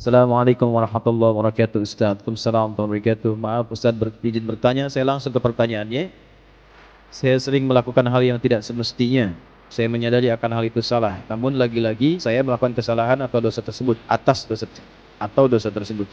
Assalamualaikum warahmatullahi wabarakatuh Ustaz. Waalaikumsalam warahmatullahi wabarakatuh. Maaf Ustaz izin bertanya, saya langsung ke pertanyaannya. Saya sering melakukan hal yang tidak semestinya. Saya menyadari akan hal itu salah. Namun lagi-lagi saya melakukan kesalahan atau dosa tersebut dosa tersebut.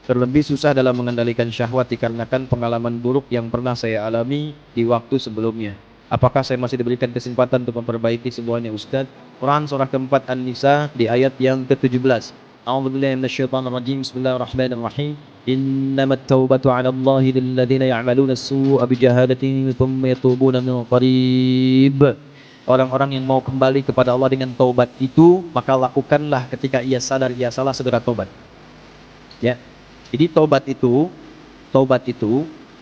Terlebih susah dalam mengendalikan syahwat dikarenakan pengalaman buruk yang pernah saya alami di waktu sebelumnya. Apakah saya masih diberikan kesempatan untuk memperbaiki semuanya Ustaz? Quran surah keempat An-Nisa di ayat yang ke-17. A'udzubillahi minasyaitonirrajim. Bismillahirrahmanirrahim. Innamat taubatu 'ala Allahi lil ladzina ya'maluna as-su'a bijahalatin tsumma yatubuna min qarib. Orang-orang yang mau kembali kepada Allah dengan taubat itu, maka lakukanlah ketika ia sadar ia salah, segera taubat. Ya. Jadi taubat itu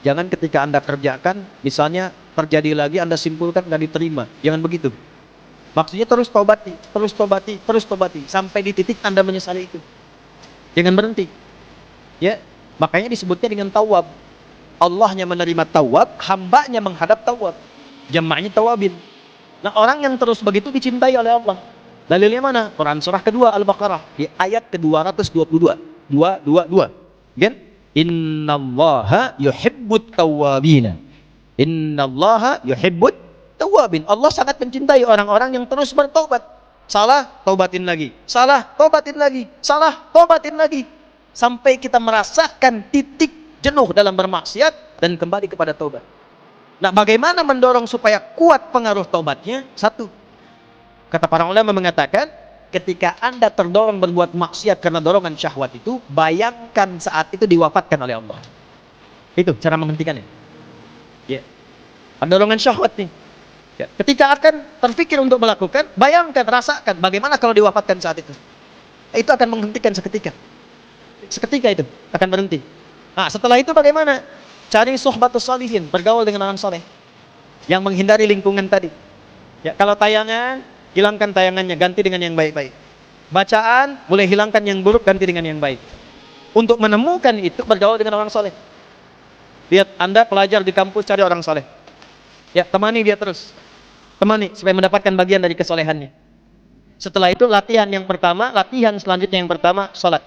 jangan ketika Anda kerjakan, misalnya terjadi lagi Anda simpulkan nggak diterima. Jangan begitu. Maksudnya terus taubati sampai di titik Anda menyesali itu. Jangan berhenti. Ya, makanya disebutnya dengan tawab. Allahnya menerima tawab, hambanya menghadap tawab. Jamaknya tawabin. Nah, orang yang terus begitu dicintai oleh Allah. Dalilnya mana? Quran surah kedua Al-Baqarah di ayat ke-222. 222. Kan? Innallaha yuhibbut tawwabin. Innallaha yuhibbut tawwabin. Allah sangat mencintai orang-orang yang terus bertobat. Salah, taubatin lagi. Salah, taubatin lagi. Salah, taubatin lagi. Sampai kita merasakan titik jenuh dalam bermaksiat dan kembali kepada taubat. Nah, bagaimana mendorong supaya kuat pengaruh taubatnya? Satu, kata para ulama mengatakan, ketika Anda terdorong berbuat maksiat karena dorongan syahwat itu, bayangkan saat itu diwafatkan oleh Allah. Itu cara menghentikannya. Ya. Dorongan syahwat nih. Ya. Ketika akan terpikir untuk melakukan, bayangkan, rasakan bagaimana kalau diwafatkan saat itu. Itu akan menghentikan seketika. Seketika itu akan berhenti. Nah, setelah itu bagaimana? Cari suhbatus salihin, bergaul dengan orang saleh yang menghindari lingkungan tadi. Ya, kalau tayangan, hilangkan tayangannya, ganti dengan yang baik-baik. Bacaan, boleh hilangkan yang buruk, ganti dengan yang baik. Untuk menemukan itu, bergaul dengan orang soleh. Lihat, Anda pelajar di kampus, cari orang soleh. Ya, temani dia terus. Temani, supaya mendapatkan bagian dari kesolehannya. Setelah itu, latihan selanjutnya yang pertama, sholat.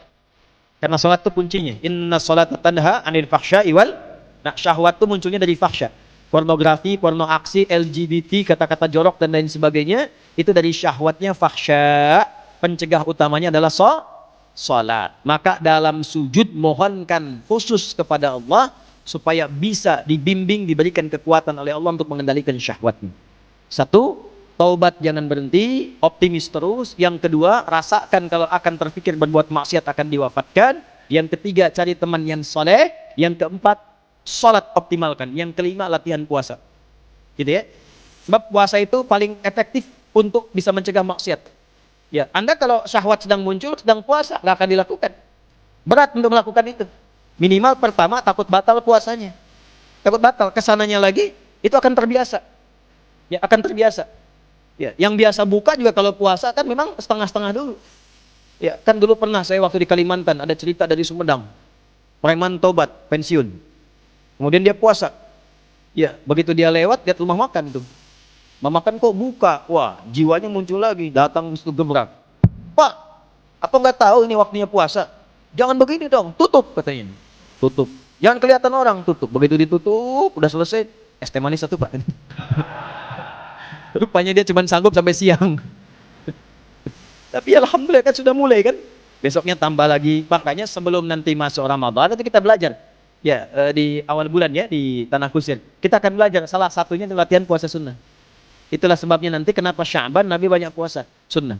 Karena sholat itu kuncinya. Inna sholata tanha anil fahsya'i wal. Nah, syahwat itu munculnya dari fahsya. Pornografi, porno aksi, LGBT, kata-kata jorok dan lain sebagainya, itu dari syahwatnya fahsya. Pencegah utamanya adalah sholat. Maka dalam sujud mohonkan khusus kepada Allah supaya bisa dibimbing, diberikan kekuatan oleh Allah untuk mengendalikan syahwatnya. Satu, taubat jangan berhenti, optimis terus. Yang kedua, rasakan kalau akan terpikir berbuat maksiat akan diwafatkan. Yang ketiga, cari teman yang soleh. Yang keempat, sholat optimalkan. Yang kelima, latihan puasa. Gitu ya. Sebab puasa itu paling efektif untuk bisa mencegah maksiat. Ya, Anda kalau syahwat sedang muncul, sedang puasa, nggak akan dilakukan. Berat untuk melakukan itu. Minimal pertama takut batal puasanya. Takut batal, kesananya lagi, itu akan terbiasa. Ya, akan terbiasa. Ya, yang biasa buka juga kalau puasa kan memang setengah-setengah dulu. Ya, kan dulu pernah saya waktu di Kalimantan, ada cerita dari Sumedang. Preman tobat, pensiun. Kemudian dia puasa. Ya, begitu dia lewat, lihat rumah makan tuh. Rumah makan kok buka. Wah, jiwanya muncul lagi, datang itu gebrak. Pak, apa nggak tahu ini waktunya puasa? Jangan begini dong, tutup katanya. Tutup. Jangan kelihatan orang, tutup. Begitu ditutup, udah selesai, es teh manis satu Pak. Rupanya dia cuma sanggup sampai siang. Tapi alhamdulillah kan sudah mulai kan. Besoknya tambah lagi. Makanya sebelum nanti masuk Ramadan, nanti kita belajar. Ya, di awal bulan ya, di Tanah Kusir. Kita akan belajar, salah satunya latihan puasa sunnah. Itulah sebabnya nanti kenapa Sya'ban Nabi banyak puasa sunnah.